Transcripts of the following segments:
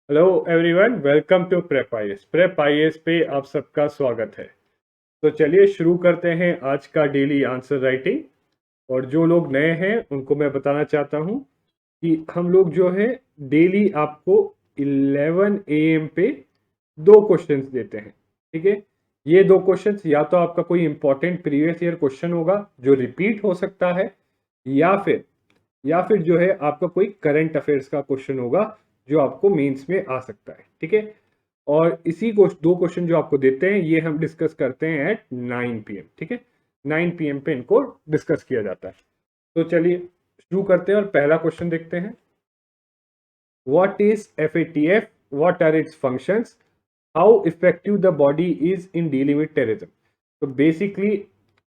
Hello everyone, welcome to prep IAS. Prep IAS पे आप सबका स्वागत है। तो चलिए शुरू करते हैं आज का डेली आंसर राइटिंग। और जो लोग नए हैं उनको मैं बताना चाहता हूं कि हम लोग जो है डेली आपको 11 AM पे दो क्वेश्चंस देते हैं। ठीक है, ये दो क्वेश्चंस या तो आपका कोई इंपॉर्टेंट प्रीवियस ईयर क्वेश्चन होगा जो रिपीट हो सकता है, या फिर जो है आपका कोई करंट अफेयर्स का क्वेश्चन होगा जो आपको मेंस में आ सकता है। ठीक है, और इसी को दो क्वेश्चन जो आपको देते हैं ये हम डिस्कस करते हैं एट 9 PM। ठीक है, 9 PM पे इनको डिस्कस किया जाता है। तो चलिए शुरू करते हैं और पहला क्वेश्चन देखते हैं। What is FATF, what are its functions, how effective the body is in dealing with terrorism. तो बेसिकली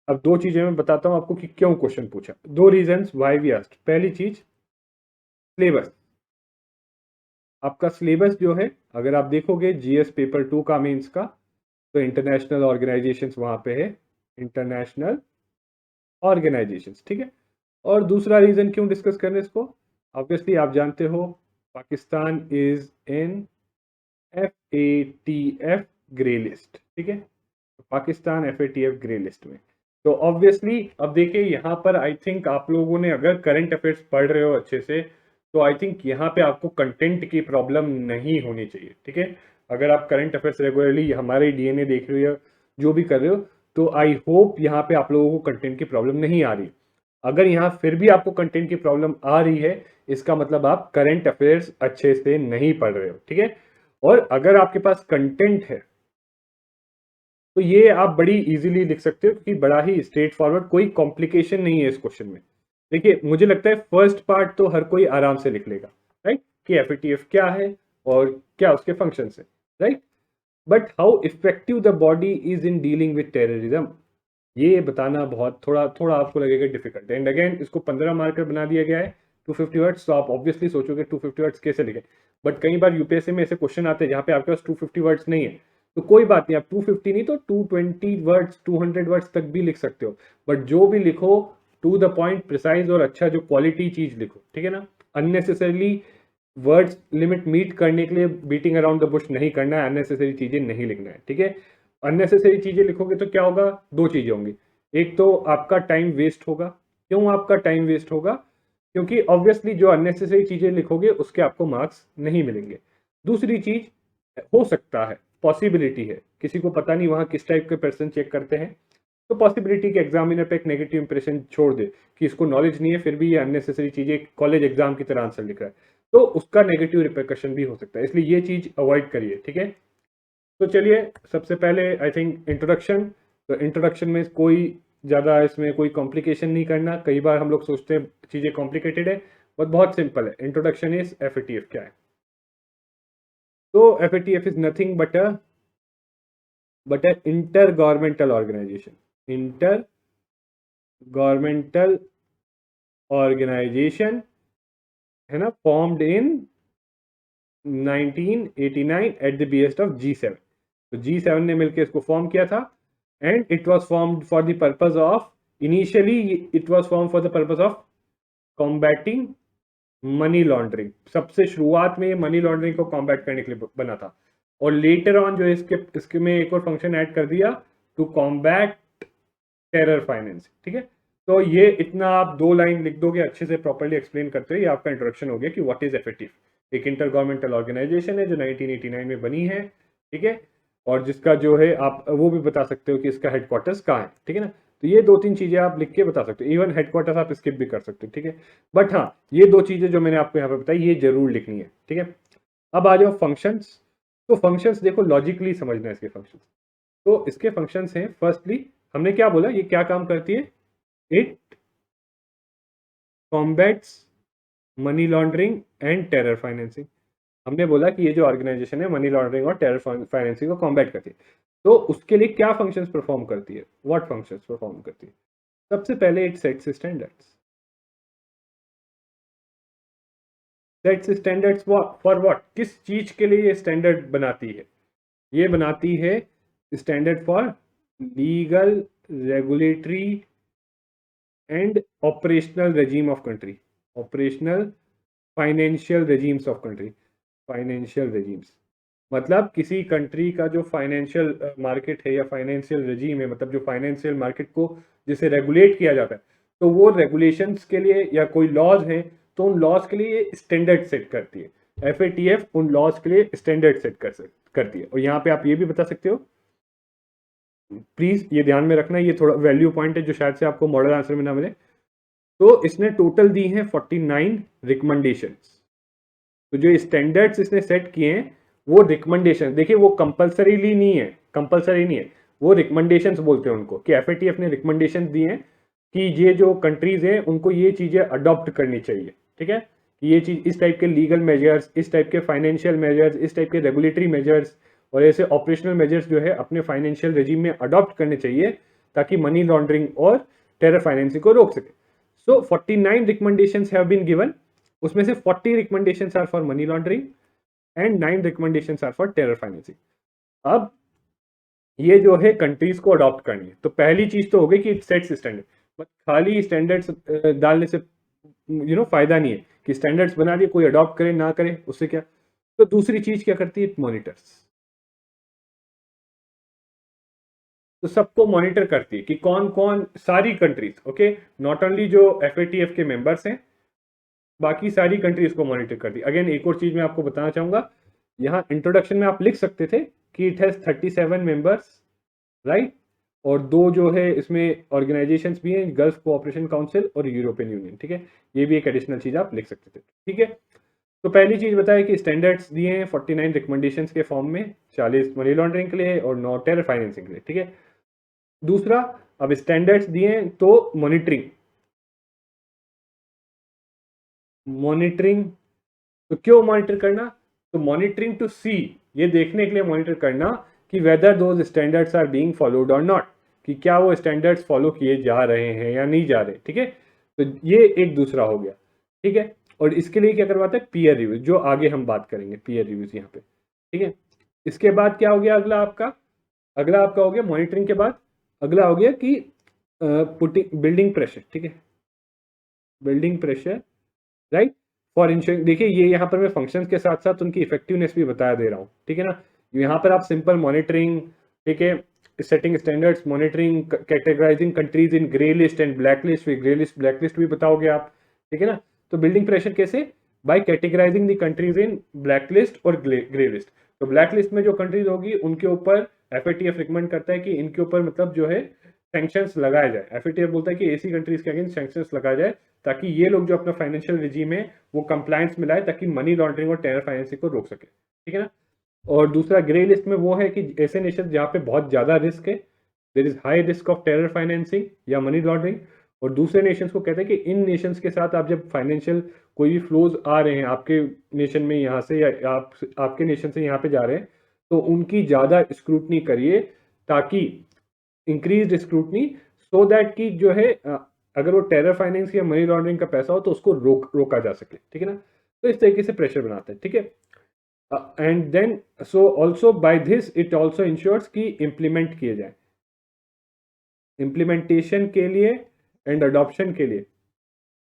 अब दो चीजें मैं बताता हूं आपको कि क्यों क्वेश्चन पूछा। दो रीजंस व्हाई वी आस्क्ड। पहली चीज, सिलेबस। आपका सिलेबस जो है, अगर आप देखोगे GS पेपर 2 का मेंस का, तो इंटरनेशनल ऑर्गेनाइजेशंस वहां पे है, इंटरनेशनल ऑर्गेनाइजेशंस। ठीक है, और दूसरा रीजन क्यों डिस्कस कर रहे हैं इसको, ऑब्वियसली आप जानते हो Pakistan is in FATF grey list. ठीक है, तो पाकिस्तान FATF ग्रे लिस्ट में। तो ऑब्वियसली अब देखिए यहाँ पर आई थिंक आप लोगों ने अगर करंट अफेयर्स पढ़ रहे हो अच्छे से, तो आई थिंक यहाँ पे आपको कंटेंट की प्रॉब्लम नहीं होनी चाहिए। ठीक है, अगर आप करंट अफेयर्स रेगुलरली हमारे DNA देख रहे हो या जो भी कर रहे हो, तो आई होप यहाँ पे आप लोगों को कंटेंट की प्रॉब्लम नहीं आ रही। अगर यहाँ फिर भी आपको कंटेंट की प्रॉब्लम आ रही है, इसका मतलब आप करंट अफेयर्स अच्छे से नहीं पढ़ रहे हो। ठीक है, और अगर आपके पास कंटेंट है तो ये आप बड़ी इजीली लिख सकते हो, क्योंकि बड़ा ही स्ट्रेट फॉरवर्ड, कोई कॉम्प्लिकेशन नहीं है इस क्वेश्चन में। देखिए मुझे लगता है फर्स्ट पार्ट तो हर कोई आराम से लिख लेगा, राइट, कि FATF क्या है और क्या उसके फंक्शन है, right. But how effective the body is in dealing with terrorism, ये बताना बहुत थोड़ा थोड़ा आपको लगेगा डिफिकल्ट। एंड अगेन इसको 15 मार्कर बना दिया गया है, 250 वर्ड्स। तो आप ऑब्वियसली सोचोगे 250 वर्ड्स कैसे लिखें, बट कई बार यूपीएससी में ऐसे क्वेश्चन आते हैं जहां पे आपके पास 250 वर्ड्स नहीं है, तो कोई बात नहीं, आप 250 नहीं तो 220 वर्ड्स 200 वर्ड्स तक भी लिख सकते हो। बट जो भी लिखो टू द पॉइंट, प्रिसाइज और अच्छा जो क्वालिटी चीज लिखो। ठीक है ना, अननेसेसरली वर्ड्स लिमिट मीट करने के लिए बीटिंग अराउंड द बुश नहीं करना है, अननेसेसरी चीजें नहीं लिखना है। ठीक है, अननेसेसरी चीजें लिखोगे तो क्या होगा, दो चीजें होंगी। एक तो आपका टाइम वेस्ट होगा। क्यों आपका टाइम वेस्ट होगा, क्योंकि ऑब्वियसली जो अननेसेसरी चीजें लिखोगे उसके आपको मार्क्स नहीं मिलेंगे। दूसरी चीज, हो सकता है, पॉसिबिलिटी है, किसी को पता नहीं वहां किस टाइप के पर्सन चेक करते हैं, तो पॉसिबिलिटी के एग्जामिनर पे एक नेगेटिव इंप्रेशन छोड़ दे कि इसको नॉलेज नहीं है फिर भी ये अननेसेसरी चीजें कॉलेज एग्जाम की तरह आंसर लिख रहा है, तो उसका नेगेटिव रिpercussion भी हो सकता है। इसलिए ये चीज अवॉइड करिए। ठीक है, तो चलिए सबसे पहले आई थिंक इंट्रोडक्शन। तो इंट्रोडक्शन में कोई ज़्यादा इसमें कोई कॉम्प्लिकेशन नहीं करना। कई बार हम लोग सोचते हैं चीज़ें कॉम्प्लिकेटेड है, बट बहुत सिंपल है। इंट्रोडक्शन इज FATF क्या है। तो FATF is nothing but intergovernmental organisation. Intergovernmental organisation है ना, formed in 1989 at the behest of G7। तो G7 ने मिलकर इसको फॉर्म किया था, and it was formed for the purpose of, initially it was form for the purpose of combating money laundering. सबसे शुरुआत में ये मनी लॉन्ड्रिंग को कॉम्बैट करने के लिए बना था, और लेटर ऑन जो इसके इसके में एक और फंक्शन ऐड कर दिया, टू कॉम्बैट टेरर फाइनेंस। ठीक है, तो ये इतना आप दो लाइन लिख दोगे अच्छे से प्रॉपर्ली एक्सप्लेन करते हुए, ये आपका इंट्रोडक्शन हो गया कि व्हाट इज FATF। एक इंटर गवर्नमेंटल ऑर्गेनाइजेशन है जो 1989 में बनी है। ठीक है, और जिसका जो है आप वो भी बता सकते हो कि इसका हेडक्वार्टर्स कहाँ है। ठीक है ना, तो ये दो तीन चीजें आप लिख के बता सकते हो, इवन हेडक्वार्टर्स आप स्किप भी कर सकते हो। ठीक है, बट हाँ, ये दो चीजें जो मैंने आपको यहाँ पे बताई ये जरूर लिखनी है। ठीक है, अब आ जाओ फंक्शंस। तो फंक्शंस देखो, लॉजिकली समझना है इसके फंक्शंस। तो इसके फंक्शंस हैं, फर्स्टली हमने क्या बोला, ये क्या काम करती है, it combats money laundering and terror financing. हमने बोला कि ये जो ऑर्गेनाइजेशन है मनी लॉन्ड्रिंग और टेरर फाइनेंसिंग को कॉम्बैट करती है। तो उसके लिए क्या फंक्शंस परफॉर्म करती है, व्हाट फंक्शंस परफॉर्म करती है। सबसे पहले it sets standards. Sets standards for what, किस चीज के लिए ये स्टैंडर्ड बनाती है, ये बनाती है standard for legal, regulatory and operational regime of country, operational financial regimes of country. Financial regimes मतलब किसी कंट्री का जो फाइनेंशियल मार्केट है या फाइनेंशियल रेजीम है, मतलब जो फाइनेंशियल मार्केट को जिसे रेगुलेट किया जाता है, तो वो रेगुलेशंस के लिए या कोई लॉज हैं तो उन लॉज के लिए स्टैंडर्ड सेट करती है। एफएटीएफ उन लॉज के लिए स्टैंडर्ड सेट करती है। और यहाँ पे आप ये भी बता सकते हो, प्लीज ये ध्यान में रखना, ये थोड़ा वैल्यू पॉइंट है जो शायद से आपको मॉडल आंसर में ना मिले। तो इसने टोटल दी है 49 रिकमेंडेशंस। तो जो स्टैंडर्ड्स इसने सेट किए हैं वो रिकमेंडेशन, देखिए वो कंपल्सरीली नहीं है, कंपल्सरी नहीं है, वो रिकमेंडेशंस बोलते हैं उनको, कि एफएटीएफ ने रिकमेंडेशन दिए हैं कि ये जो कंट्रीज हैं उनको ये चीजें अडॉप्ट करनी चाहिए। ठीक है, कि ये चीज, इस टाइप के लीगल मेजर्स, इस टाइप के फाइनेंशियल मेजर्स, इस टाइप के रेगुलेटरी मेजर्स और ऐसे ऑपरेशनल मेजर्स जो है अपने फाइनेंशियल रेजिम में अडॉप्ट करने चाहिए ताकि मनी लॉन्ड्रिंग और टेरर फाइनेंसिंग को रोक सके। So 49 recommendations have been given, उसमें से 40 recommendations are for money laundering and 9 recommendations are for terror financing. अब ये जो है कंट्रीज को अडॉप्ट करनी है, तो पहली चीज तो हो गई कि इट सेट्स स्टैंडर्ड, बट खाली स्टैंडर्ड्स डालने से फायदा नहीं है कि स्टैंडर्ड्स बना दिए, कोई अडॉप्ट करे ना करे उससे क्या। तो दूसरी चीज क्या करती है, मॉनिटर्स। तो सबको मॉनिटर करती है कि कौन कौन, सारी कंट्रीज, ओके, नॉट ओनली जो एफएटीएफ के मेंबर्स हैं, बाकी सारी कंट्रीज को मॉनिटर करती है। अगेन एक और चीज मैं आपको बताना चाहूंगा, यहाँ इंट्रोडक्शन में आप लिख सकते थे कि इट हैज 37 मेंबर्स, राइट, और दो जो है इसमें ऑर्गेनाइजेशंस भी हैं, गल्फ कोऑपरेशन काउंसिल और यूरोपियन यूनियन। ठीक है, ये भी एक एडिशनल चीज आप लिख सकते थे। ठीक है, तो पहली चीज बताया कि स्टैंडर्ड्स दिए हैं 49 रिकमेंडेशंस के फॉर्म में, 40 मनी लॉन्ड्रिंग के लिए और 9 टेरर फाइनेंसिंग के लिए। ठीक है, दूसरा, अब स्टैंडर्ड्स दिए हैं तो मॉनिटरिंग, मॉनिटरिंग तो क्यों मॉनिटर करना, तो मॉनिटरिंग टू सी, ये देखने के लिए मॉनिटर करना कि whether those standards are being followed और नॉट, कि क्या वो स्टैंडर्ड्स फॉलो किए जा रहे हैं या नहीं जा रहे। ठीक है, तो ये एक दूसरा हो गया। ठीक है, और इसके लिए क्या करवाता है, पीयर रिव्यू, जो आगे हम बात करेंगे पीयर रिव्यूज यहाँ पे। ठीक है, इसके बाद क्या हो गया, अगला आपका हो गया मॉनिटरिंग के बाद, अगला हो गया कि पुटिंग बिल्डिंग प्रेशर। ठीक है, building pressure, right, for ensuring. देखिए ये यहाँ पर मैं फंक्शंस के साथ साथ उनकी इफेक्टिवनेस भी बता दे रहा हूँ। ठीक है ना, यहाँ पर आप सिंपल मॉनिटरिंग, ठीक है, setting standards, monitoring, categorising countries in grey list and black list, grey list black list भी बताओगे आप। ठीक है ना, तो बिल्डिंग प्रेशर कैसे, by categorising the countries in black list और ग्रे लिस्ट। तो ब्लैक लिस्ट में जो कंट्रीज होगी उनके ऊपर एफएटीएफ रिकमेंड करता है कि इनके ऊपर मतलब जो है सैंक्शंस लगाया जाए। एफएटीएफ बोलता है कि ऐसी कंट्रीज के अगेंस्ट सैंक्शंस लगाया जाए ताकि ये लोग जो अपना फाइनेंशियल रिजीम है वो कंप्लायंस में लाए, ताकि मनी लॉन्ड्रिंग और टेरर फाइनेंसिंग को रोक सके। ठीक है ना, और दूसरा ग्रे लिस्ट में वो है कि ऐसे नेशन जहाँ पे बहुत ज्यादा रिस्क है, there is high risk of terror financing या मनी लॉन्ड्रिंग, और दूसरे नेशंस को कहते हैं कि इन नेशंस के साथ आप जब फाइनेंशियल कोई भी फ्लोज आ रहे हैं आपके नेशन में यहाँ से या आपके नेशन से यहाँ पे जा रहे हैं, तो उनकी ज़्यादा स्क्रूटनी करिए, ताकि इंक्रीज स्क्रूटनी, सो दैट कि जो है अगर वो टेरर फाइनेंस या मनी लॉन्ड्रिंग का पैसा हो तो उसको रोका जा सके। ठीक है ना, तो इस तरीके से प्रेशर बनाते हैं। ठीक है, and then so also by this it also ensures कि इम्प्लीमेंट किए जाए, इम्प्लीमेंटेशन के लिए एंड अडॉप्शन के लिए,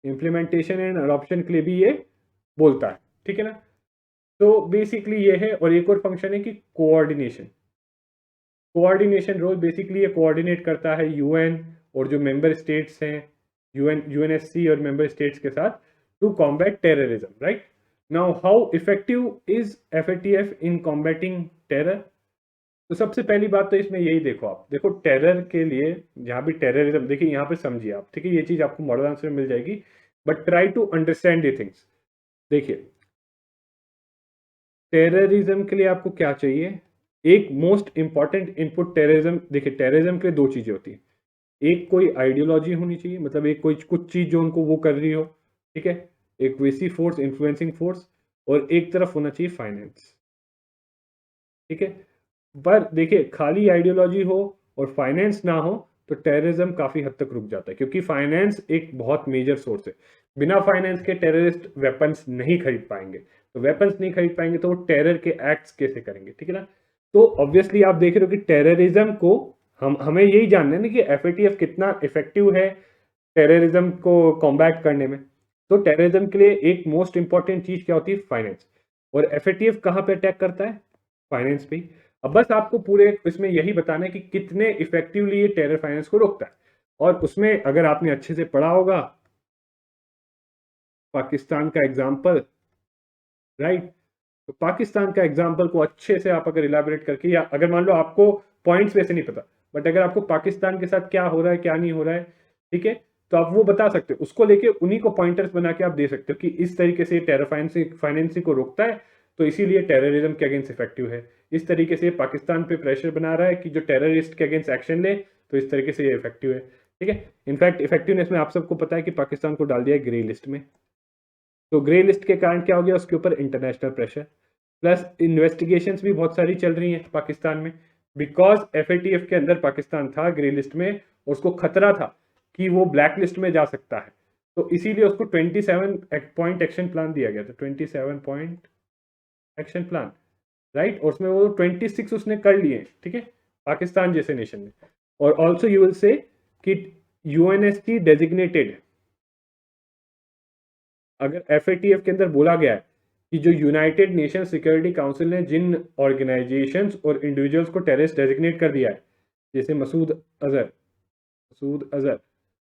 इम्प्लीमेंटेशन एंड अडॉप्शन के लिए भी ये बोलता है। ठीक है ना, तो बेसिकली ये है। और एक और फंक्शन है कि कोऑर्डिनेशन, कोऑर्डिनेशन रोल बेसिकली ये कोऑर्डिनेट करता है यूएन और जो मेंबर स्टेट्स हैं, यूएनएससी और मेंबर स्टेट्स के साथ, to combat terrorism. Right, now how effective is FATF in combating terror. तो सबसे पहली बात तो इसमें यही देखो, आप देखो टेरर के लिए, जहां भी टेररिज्म, देखिए यहाँ पे समझिए आप, ठीक है, ये चीज आपको मॉडल आंसर में मिल जाएगी, but try to understand the things. देखिए टेररिज्म के लिए आपको क्या चाहिए, एक मोस्ट इंपॉर्टेंट इनपुट टेररिज्म, देखिए टेररिज्म के लिए दो चीजें होती है, एक कोई आइडियोलॉजी होनी चाहिए, मतलब एक कोई कुछ चीज जो उनको वो कर रही हो, ठीक है, एक वैसी फोर्स, इन्फ्लुएंसिंग फोर्स, और एक तरफ होना चाहिए फाइनेंस। ठीक है, पर देखिए खाली आइडियोलॉजी हो और फाइनेंस ना हो तो टेररिज्म काफी हद तक रुक जाता है, क्योंकि फाइनेंस एक बहुत मेजर सोर्स है। बिना फाइनेंस के टेररिस्ट वेपन्स नहीं खरीद पाएंगे, तो वेपन्स नहीं खरीद पाएंगे तो वो टेरर के एक्ट्स कैसे करेंगे। ठीक है ना, तो ऑब्वियसली आप देख रहे हो कि टेररिज्म को हमें यही जानना है ना कि एफएटीएफ कितना इफेक्टिव है टेररिज्म को कॉम्बैट करने में। तो टेररिज्म के लिए एक मोस्ट इंपॉर्टेंट चीज क्या होती है, फाइनेंस। और एफएटीएफ कहाँ पे अटैक करता है? फाइनेंस पे। अब बस आपको पूरे इसमें यही बताना है कि कितने इफेक्टिवली ये टेरर फाइनेंस को रोकता है। और उसमें अगर आपने अच्छे से पढ़ा होगा पाकिस्तान का एग्जाम्पल, राइट, तो पाकिस्तान का एग्जाम्पल को अच्छे से आप अगर इलाबोरेट करके, या अगर मान लो आपको पॉइंट्स वैसे नहीं पता, बट अगर आपको पाकिस्तान के साथ क्या हो रहा है क्या नहीं हो रहा है, ठीक है, तो आप वो बता सकते हो, उसको लेके उन्हीं को पॉइंटर्स बना के आप दे सकते हो कि इस तरीके से टेरर फाइनेंसिंग को रोकता है, तो इसीलिए टेररिज्म के अगेंस्ट इफेक्टिव है। इस तरीके से पाकिस्तान पे प्रेशर बना रहा है कि जो टेररिस्ट के अगेंस्ट एक्शन ले, तो इस तरीके से ये इफेक्टिव है। ठीक है, इनफैक्ट इफेक्टिवनेस में आप सबको पता है कि पाकिस्तान को डाल दिया है ग्रे लिस्ट में। तो ग्रे लिस्ट के कारण क्या हो गया, उसके ऊपर इंटरनेशनल प्रेशर, प्लस इन्वेस्टिगेशंस भी बहुत सारी चल रही हैं पाकिस्तान में, बिकॉज एफएटीएफ के अंदर पाकिस्तान था ग्रे लिस्ट में, और उसको खतरा था कि वो ब्लैक लिस्ट में जा सकता है, तो इसीलिए उसको 27 पॉइंट एक्शन प्लान दिया गया था, 27 पॉइंट एक्शन प्लान, राइट, और उसमें वो 26 उसने कर लिए, ठीक है, पाकिस्तान जैसे नेशन ने। और ऑल्सो यू विल से कि यूएनएससी डेजिग्नेटेड, अगर एफएटीएफ के अंदर बोला गया है कि जो यूनाइटेड नेशन सिक्योरिटी काउंसिल ने जिन ऑर्गेनाइजेशंस और इंडिविजुअल्स को टेररिस्ट डेजिग्नेट कर दिया है, जैसे मसूद अजहर,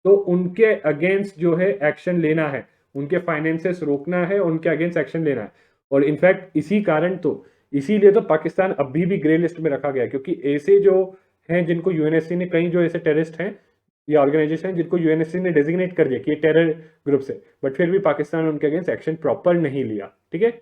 तो उनके अगेंस्ट जो है एक्शन लेना है, उनके फाइनेंसेस रोकना है, उनके अगेंस्ट एक्शन लेना है। और इनफैक्ट इसी कारण तो, इसीलिए तो पाकिस्तान अभी भी ग्रे लिस्ट में रखा गया है, क्योंकि ऐसे जो हैं जिनको यूएनएससी ने, कई जो ऐसे टेररिस्ट हैं या ऑर्गेनाइजेशन है जिनको यूएनएससी ने डेजिग्नेट कर दिया कि ये टेरर ग्रुप से, बट फिर भी पाकिस्तान उनके अगेंस्ट एक्शन प्रॉपर नहीं लिया, ठीक है।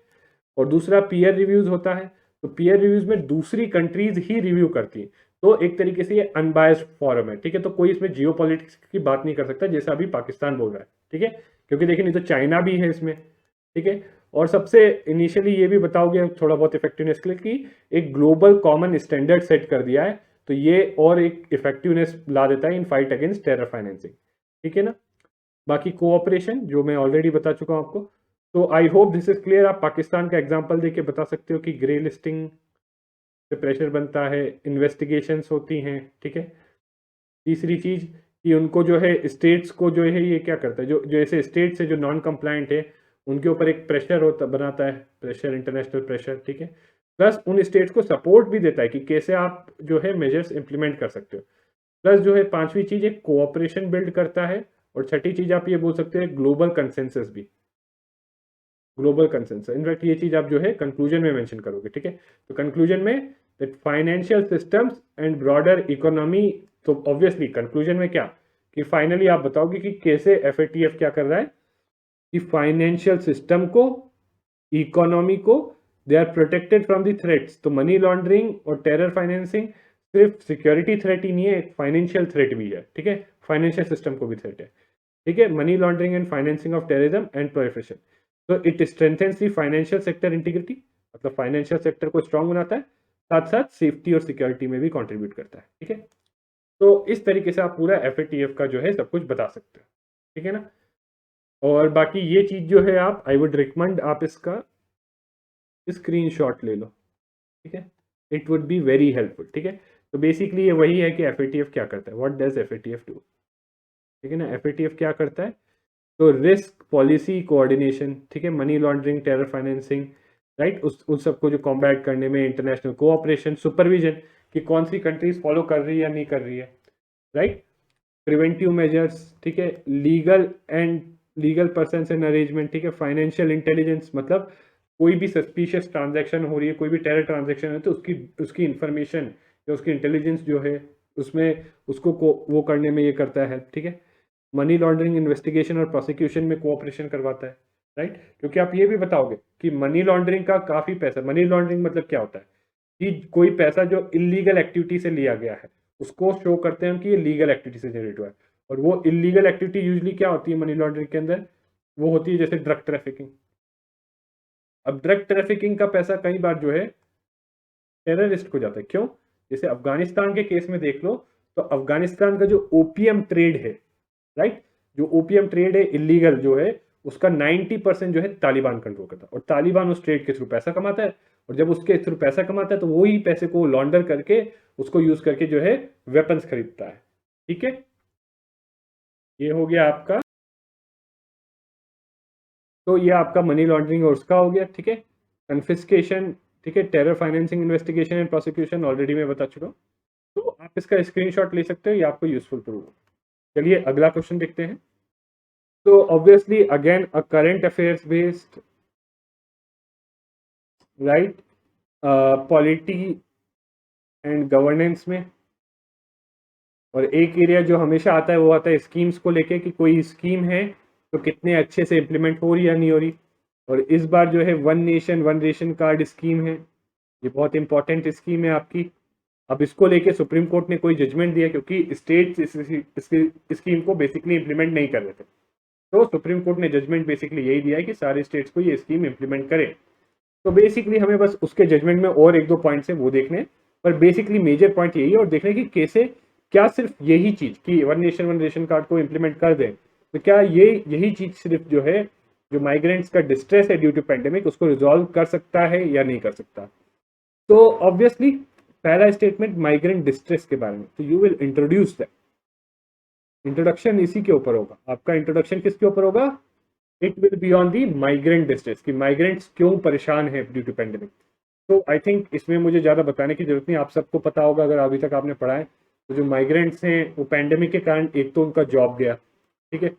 और दूसरा पीयर रिव्यूज होता है, तो पीयर रिव्यूज में दूसरी कंट्रीज ही रिव्यू करती हैं, तो एक तरीके से ये अनबायस्ड फॉरम है, ठीक है, तो कोई इसमें जियो पॉलिटिक्स की बात नहीं कर सकता जैसा अभी पाकिस्तान बोल रहा है, ठीक है, क्योंकि देखिए नहीं तो चाइना भी है इसमें, ठीक है। और सबसे इनिशियली ये भी बताओगे थोड़ा बहुत इफेक्टिवनेस के लिए कि एक ग्लोबल कॉमन स्टैंडर्ड सेट कर दिया है, तो ये और एक इफेक्टिवनेस ला देता है in fight against terror financing, ठीक है ना। बाकी कोऑपरेशन जो मैं ऑलरेडी बता चुका हूं आपको, तो I hope this is clear. आप पाकिस्तान का एग्जांपल देके बता सकते हो कि ग्रे लिस्टिंग से प्रेशर बनता है, इन्वेस्टिगेशंस होती हैं, ठीक है। तीसरी चीज कि उनको जो है स्टेट्स को जो है ये क्या करता है, जो जो ऐसे स्टेट्स है जो नॉन कंप्लायंट है, उनके ऊपर एक प्रेशर होता बनाता है, प्रेशर, इंटरनेशनल प्रेशर, ठीक है। प्लस उन स्टेट्स को सपोर्ट भी देता है कि कैसे आप जो है मेजर्स इंप्लीमेंट कर सकते हो। प्लस जो है पांचवी चीज एक कोऑपरेशन बिल्ड करता है, और छठी चीज आप ये बोल सकते हैं ग्लोबल कंसेंसस भी, ग्लोबल कंसेंसस, इनफैक्ट ये चीज आप जो है कंक्लूजन में मेंशन करोगे, ठीक है। तो कंक्लूजन में that financial systems and broader economy, तो ऑब्वियसली कंक्लूजन में क्या कि फाइनली आप बताओगे कि कैसे एफएटीएफ क्या कर रहा है कि फाइनेंशियल सिस्टम को, इकोनॉमी को, they are protected from the threats. तो मनी लॉन्ड्रिंग और टेरर फाइनेंसिंग सिर्फ सिक्योरिटी थ्रेट ही नहीं है, एक फाइनेंशियल थ्रेट भी है, ठीक है, फाइनेंशियल सिस्टम को भी थ्रेट है, ठीक है। Money laundering and financing of terrorism and proliferation, तो it strengthens the financial sector integrity, मतलब फाइनेंशियल सेक्टर को स्ट्रांग बनाता है, साथ साथ सेफ्टी और सिक्योरिटी में भी कंट्रीब्यूट करता है, ठीक है। तो इस तरीके से आप पूरा एफएटीएफ का जो है सब कुछ बता सकते हो, ठीक है ना। और बाकी ये चीज जो है आप, आई वुड रिकमेंड आप इसका स्क्रीनशॉट ले लो, ठीक है, it would be very helpful, ठीक है। तो बेसिकली ये वही है कि एफएटीएफ क्या करता है, व्हाट डज एफएटीएफ डू, ठीक है ना। एफएटीएफ क्या करता है, तो रिस्क पॉलिसी कोऑर्डिनेशन, ठीक है, money laundering, terror financing, right, उस सबको जो कॉम्बैट करने में इंटरनेशनल कोऑपरेशन, सुपरविजन कि कौन सी कंट्रीज फॉलो कर रही है या नहीं कर रही है, राइट, प्रिवेंटिव मेजर्स, ठीक है, लीगल पर्सन एंड अरेंजमेंट, ठीक है, फाइनेंशियल इंटेलिजेंस, मतलब कोई भी सस्पिशियस ट्रांजैक्शन हो रही है, कोई भी टेरर ट्रांजैक्शन है, तो उसकी उसकी इंफॉर्मेशन या उसकी इंटेलिजेंस जो है उसमें उसको वो करने में ये करता है हेल्प, ठीक है। मनी लॉन्ड्रिंग इन्वेस्टिगेशन और प्रोसिक्यूशन में कोऑपरेशन करवाता है, राइट, क्योंकि आप ये भी बताओगे कि मनी लॉन्ड्रिंग का काफी पैसा, मनी लॉन्ड्रिंग मतलब क्या होता है कि कोई पैसा जो इलीगल एक्टिविटी से लिया गया है उसको शो करते हैं हम कि ये लीगल एक्टिविटी से जनरेट हुआ है। और वो इलीगल एक्टिविटी यूजली क्या होती है मनी लॉन्ड्रिंग के अंदर, वो होती है जैसे ड्रग ट्रैफिकिंग। अब ड्रग ट्रैफिकिंग का पैसा कई बार जो है टेररिस्ट को जाता है, क्यों, जैसे अफगानिस्तान के केस में देख लो, तो अफगानिस्तान का जो ओपीएम ट्रेड है, राइट, जो ओपीएम ट्रेड है इलीगल जो है, उसका 90% जो है तालिबान कंट्रोल करता है, और तालिबान उस ट्रेड के थ्रू पैसा कमाता है, और जब उसके थ्रू पैसा कमाता है तो वही पैसे को लॉन्डर करके उसको यूज करके जो है वेपन्स खरीदता है, ठीक है। ये हो गया आपका, तो ये आपका मनी लॉन्ड्रिंग और उसका हो गया, ठीक है। कन्फिस्केशन, ठीक है, terror financing investigation and prosecution already मैं बता चुका हूँ, तो आप इसका स्क्रीनशॉट ले सकते हो, ये आपको यूजफुल प्रूव होगा। चलिए अगला क्वेश्चन देखते हैं। तो obviously again a current affairs based, right, polity and governance में, और एक एरिया जो हमेशा आता है वो आता है स्कीम्स को लेके कि कोई स्कीम है तो कितने अच्छे से इम्प्लीमेंट हो रही या नहीं हो रही। और इस बार जो है one nation one ration card scheme है, ये बहुत इंपॉर्टेंट स्कीम है आपकी। अब इसको लेके सुप्रीम कोर्ट ने कोई जजमेंट दिया क्योंकि स्टेट इस स्कीम को बेसिकली इम्प्लीमेंट नहीं कर रहे थे, तो सुप्रीम कोर्ट ने जजमेंट बेसिकली यही दिया है कि सारे स्टेट्स को ये स्कीम इम्प्लीमेंट करें। तो बेसिकली हमें बस उसके जजमेंट में और एक दो पॉइंट्स हैं वो देखने हैं, पर बेसिकली मेजर पॉइंट यही है, और देखने की कैसे क्या सिर्फ यही चीज कि one nation one ration card को इम्प्लीमेंट कर दें, तो क्या ये यही चीज सिर्फ जो है जो माइग्रेंट्स का डिस्ट्रेस है ड्यू टू पेंडेमिक उसको रिजॉल्व कर सकता है या नहीं कर सकता। तो ऑब्वियसली पहला स्टेटमेंट माइग्रेंट डिस्ट्रेस के बारे में, तो you will introduce that, introduction इसी के ऊपर होगा, आपका इंट्रोडक्शन किसके ऊपर होगा, it will be on the migrant distress, कि माइग्रेंट्स क्यों परेशान है ड्यू टू पेंडेमिक। तो आई थिंक इसमें मुझे ज़्यादा बताने की जरूरत नहीं, आप सबको पता होगा अगर अभी तक आपने पढ़ा है। तो जो माइग्रेंट्स हैं वो पेंडेमिक के कारण एक तो उनका जॉब गया, ठीक है,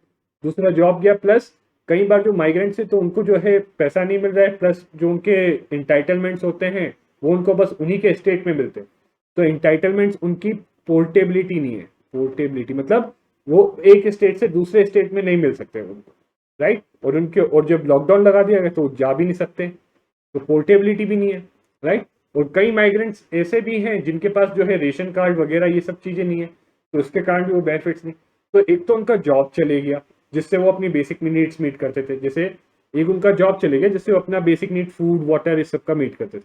दूसरा जॉब गया, प्लस कई बार जो माइग्रेंट्स है तो उनको जो है पैसा नहीं मिल रहा है, प्लस जो उनके इंटाइटलमेंट्स होते हैं वो उनको बस उन्हीं के स्टेट में मिलते हैं। तो इंटाइटलमेंट्स उनकी पोर्टेबिलिटी नहीं है, पोर्टेबिलिटी मतलब वो एक स्टेट से दूसरे स्टेट में नहीं मिल सकते उनको, राइट। और उनके और जब लॉकडाउन लगा दिया गया तो जा भी नहीं सकते, तो पोर्टेबिलिटी भी नहीं है, राइट। और कई माइग्रेंट्स ऐसे भी हैं जिनके पास जो है रेशन कार्ड वगैरह ये सब चीज़ें नहीं है, तो उसके कारण भी वो बेनिफिट्स नहीं। तो एक तो उनका जॉब चले गया जिससे वो अपनी बेसिक नीड्स मीट करते थे, जैसे एक उनका जॉब चले गया जिससे वो अपना बेसिक नीड फूड वाटर इस सब का मीट करते थे।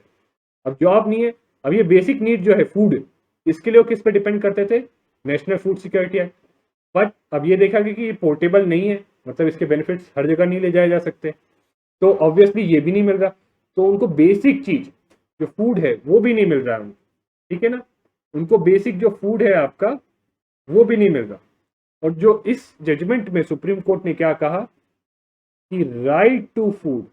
अब जॉब नहीं है, अब ये बेसिक नीड जो है फूड, इसके लिए वो किस पे डिपेंड करते थे, national food security act. But अब ये देखा गया कि ये पोर्टेबल नहीं है, मतलब इसके बेनिफिट्स हर जगह नहीं ले जाए जा सकते, तो ऑब्वियसली ये भी नहीं मिल रहा, तो उनको बेसिक चीज जो फूड है वो भी नहीं मिल रहा है उनको, ठीक है ना, उनको बेसिक जो फूड है आपका वो भी नहीं मिल रहा। और जो इस जजमेंट में सुप्रीम कोर्ट ने क्या कहा कि right to food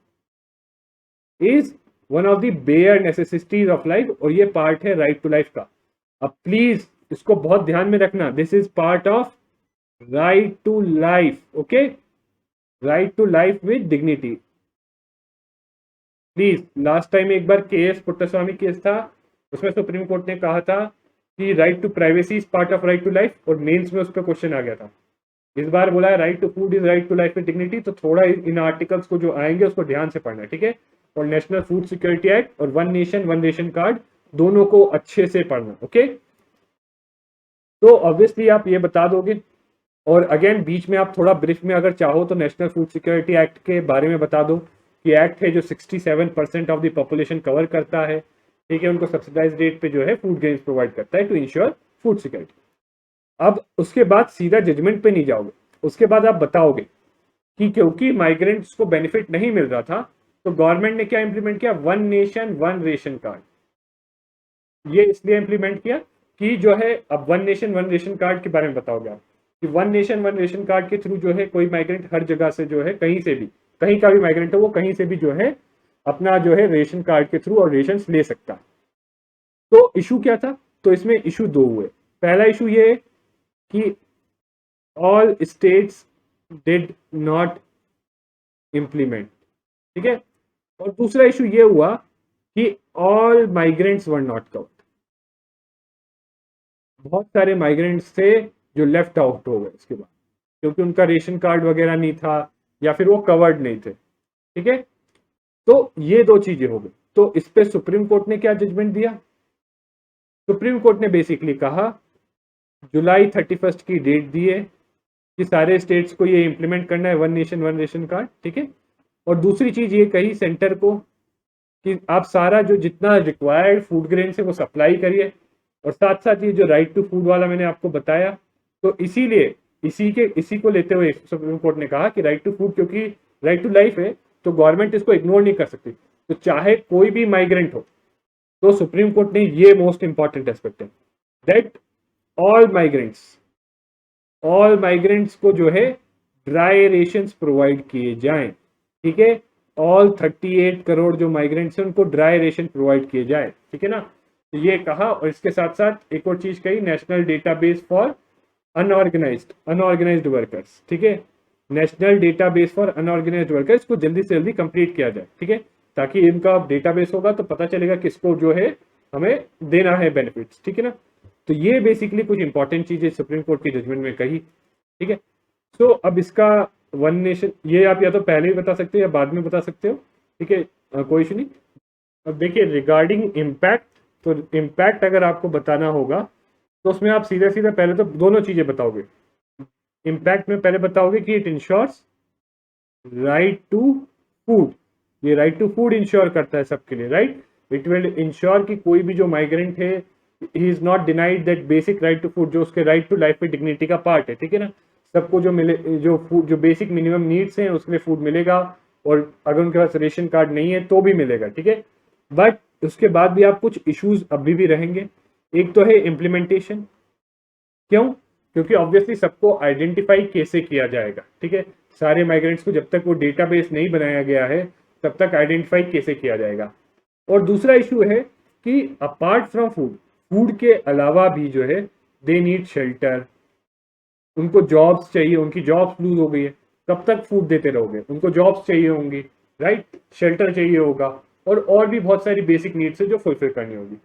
is one of the bare necessities of life, और ये पार्ट है राइट टू लाइफ का। अब प्लीज इसको बहुत ध्यान में रखना, this is part of right to life, okay, right to life with dignity. Please, last time एक बार केएस पुट्टास्वामी केस था, उसमें सुप्रीम कोर्ट ने कहा था कि right to privacy is part of right to life, और मेंस में उस पर क्वेश्चन आ गया था। इस बार बोला है right to food is right to life with dignity, तो थोड़ा इन आर्टिकल्स को जो आएंगे उसको ध्यान से पढ़ना, ठीक है। और नेशनल फूड सिक्योरिटी एक्ट और one nation one ration card दोनों को अच्छे से पढ़ना, ओके। तो ऑब्वियसली आप ये बता दोगे, और अगेन बीच में आप थोड़ा ब्रीफ में अगर चाहो तो नेशनल फूड सिक्योरिटी एक्ट के बारे में बता दो कि एक्ट है जो 67% ऑफ द पॉपुलेशन कवर करता है, ठीक है, उनको सब्सिडाइज रेट पे जो है फूड ग्रेन्स प्रोवाइड करता है टू इंश्योर फूड सिक्योरिटी। अब उसके बाद सीधा जजमेंट पे नहीं जाओगे, उसके बाद आप बताओगे कि क्योंकि माइग्रेंट्स को बेनिफिट नहीं मिल रहा था तो गवर्नमेंट ने क्या इंप्लीमेंट किया, one nation one ration card. ये इसलिए इंप्लीमेंट किया कि जो है अब one nation one ration card के बारे में बताओगे आप कि one nation one ration card के थ्रू जो है कोई माइग्रेंट हर जगह से जो है कहीं से भी, कहीं का भी माइग्रेंट है वो कहीं से भी जो है अपना जो है रेशन कार्ड के थ्रू और रेशन ले सकता है। तो इशू क्या था, तो इसमें इशू दो हुए। पहला इशू ये है कि all states did not implement, ठीक है, और दूसरा इशू ये हुआ कि all migrants were not covered, बहुत सारे माइग्रेंट्स थे जो लेफ्ट आउट हो गए इसके बाद क्योंकि उनका रेशन कार्ड वगैरह नहीं था या फिर वो कवर्ड नहीं थे, ठीक है। तो ये दो चीजें हो गई, तो इस पे सुप्रीम कोर्ट ने क्या जजमेंट दिया, सुप्रीम कोर्ट ने बेसिकली कहा जुलाई 31 की डेट दी है कि सारे स्टेट्स को ये इंप्लीमेंट करना है one nation one ration card, ठीक है। और दूसरी चीज ये कही सेंटर को कि आप सारा जो जितना रिक्वायर्ड फूड ग्रेन है वो सप्लाई करिए, और साथ साथ ये जो राइट टू फूड वाला मैंने आपको बताया, तो इसीलिए इसी को लेते हुए सुप्रीम कोर्ट ने कहा कि राइट टू फूड क्योंकि राइट टू लाइफ है तो गवर्नमेंट इसको इग्नोर नहीं कर सकती, तो चाहे कोई भी माइग्रेंट हो, तो सुप्रीम कोर्ट ने ये मोस्ट इंपॉर्टेंट एस्पेक्ट है दैट ऑल माइग्रेंट्स को जो है ड्राई रेशंस प्रोवाइड किए जाएं, ठीक है। ऑल 38 करोड़ जो माइग्रेंट्स हैं उनको ड्राई रेशन प्रोवाइड किए जाए, ठीक है ना। तो ये कहा, और इसके साथ साथ एक और चीज कही, national database for unorganised workers, ठीक है। National database for unorganised workers को जल्दी से जल्दी कंप्लीट किया जाए, ठीक है, ताकि इनका डेटाबेस होगा तो पता चलेगा किसको जो है हमें देना है बेनिफिट्स, ठीक है ना। तो ये बेसिकली कुछ इंपॉर्टेंट चीजें सुप्रीम कोर्ट की जजमेंट में कही, ठीक है। सो अब इसका वन नेशन, ये आप या तो पहले ही बता सकते हो या बाद में बता सकते हो, ठीक है, कोई इशू नहीं। अब देखिए रिगार्डिंग इम्पैक्ट, तो इम्पैक्ट अगर आपको बताना होगा तो उसमें आप सीधे सीधे पहले तो दोनों चीजें बताओगे। इम्पैक्ट में पहले बताओगे कि it ensures right to food, ये राइट टू फूड इंश्योर करता है सबके लिए, राइट। इट विल इंश्योर कि कोई भी जो माइग्रेंट है he is not denied that basic right to food, जो उसके राइट टू लाइफ में डिग्निटी का पार्ट है, ठीक है ना। सबको जो मिले, जो फूड, जो बेसिक मिनिमम नीड्स हैं उसके लिए फूड मिलेगा, और अगर उनके पास रेशन कार्ड नहीं है तो भी मिलेगा, ठीक है। बट उसके बाद भी आप कुछ इश्यूज अभी भी रहेंगे। एक तो है इम्प्लीमेंटेशन, क्यों, क्योंकि ऑब्वियसली सबको आइडेंटिफाई कैसे किया जाएगा, ठीक है। सारे माइग्रेंट्स को जब तक वो डेटाबेस नहीं बनाया गया है तब तक आइडेंटिफाई कैसे किया जाएगा। और दूसरा इशू है कि अपार्ट फ्रॉम फूड, फूड के अलावा भी जो है दे नीड शेल्टर, उनको जॉब्स चाहिए, उनकी जॉब्स लूज हो गई है, कब तक फूड देते रहोगे, उनको जॉब्स चाहिए होंगी, राइट, शेल्टर चाहिए होगा, और भी बहुत सारी बेसिक नीड्स है जो फुलफिल करनी होगी।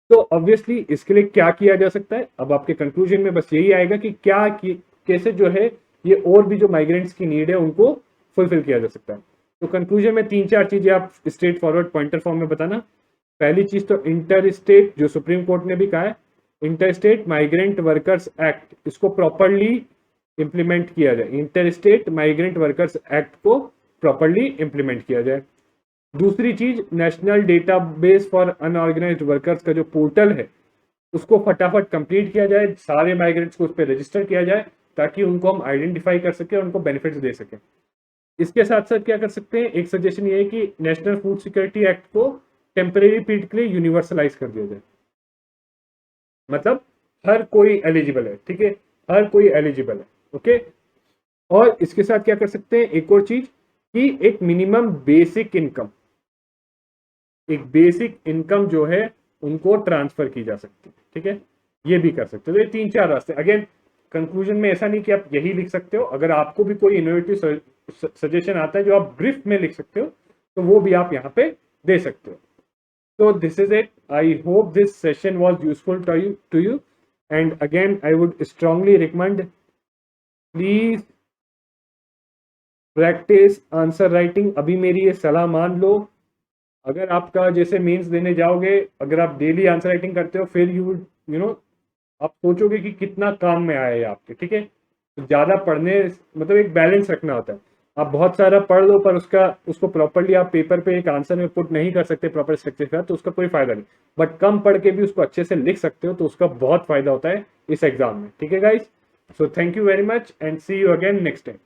तो ऑब्वियसली इसके लिए क्या किया जा सकता है, अब आपके कंक्लूजन में बस यही आएगा कि कैसे जो है ये और भी जो माइग्रेंट्स की नीड है उनको फुलफिल किया जा सकता है। तो कंक्लूजन में 3-4 चीजें आप स्ट्रेट फॉरवर्ड पॉइंटर फॉर्म में बताना। पहली चीज तो इंटर स्टेट, जो सुप्रीम कोर्ट ने भी कहा है, inter state migrant workers act, इसको प्रॉपरली इंप्लीमेंट किया जाए, inter state migrant workers act को प्रॉपरली इंप्लीमेंट किया जाए। दूसरी चीज, national database for unorganised workers का जो पोर्टल है उसको फटाफट कंप्लीट किया जाए, सारे माइग्रेंट्स को उस पर रजिस्टर किया जाए ताकि उनको हम आइडेंटिफाई कर सके और उनको बेनिफिट्स दे सके। इसके साथ साथ क्या कर सकते हैं, एक सजेशन ये है कि नेशनल फूड सिक्योरिटी एक्ट को टेम्परेरी पीरियड के लिए यूनिवर्सलाइज कर दिया जाए, मतलब हर कोई एलिजिबल है, ठीक है, हर कोई एलिजिबल है, ओके। और इसके साथ क्या कर सकते हैं, एक और चीज कि एक मिनिमम बेसिक इनकम, एक बेसिक इनकम जो है उनको ट्रांसफर की जा सकती है, ठीक है, ये भी कर सकते हो। तो ये 3-4 रास्ते, अगेन कंक्लूजन में ऐसा नहीं कि आप यही लिख सकते हो, अगर आपको भी कोई इनोवेटिव सजेशन आता है जो आप ब्रीफ में लिख सकते हो तो वो भी आप यहाँ पे दे सकते हो। So this is it. I hope this session was useful to you. And again, I would strongly recommend, please practice answer writing. अभी मेरी ये सलाह मान लो, अगर आपका जैसे मेंस देने जाओगे, अगर आप डेली आंसर राइटिंग करते हो, फिर यू नो आप सोचोगे कि कितना काम में आया है आपके, ठीक है। तो ज़्यादा पढ़ने, मतलब एक बैलेंस रखना होता है। आप बहुत सारा पढ़ लो पर उसको प्रॉपरली आप पेपर पे एक आंसर में पुट नहीं कर सकते प्रॉपर स्ट्रक्चर के साथ, तो उसका कोई फायदा नहीं। बट कम पढ़ के भी उसको अच्छे से लिख सकते हो तो उसका बहुत फायदा होता है इस एग्जाम में, ठीक है guys. So thank you very much and see you again next time.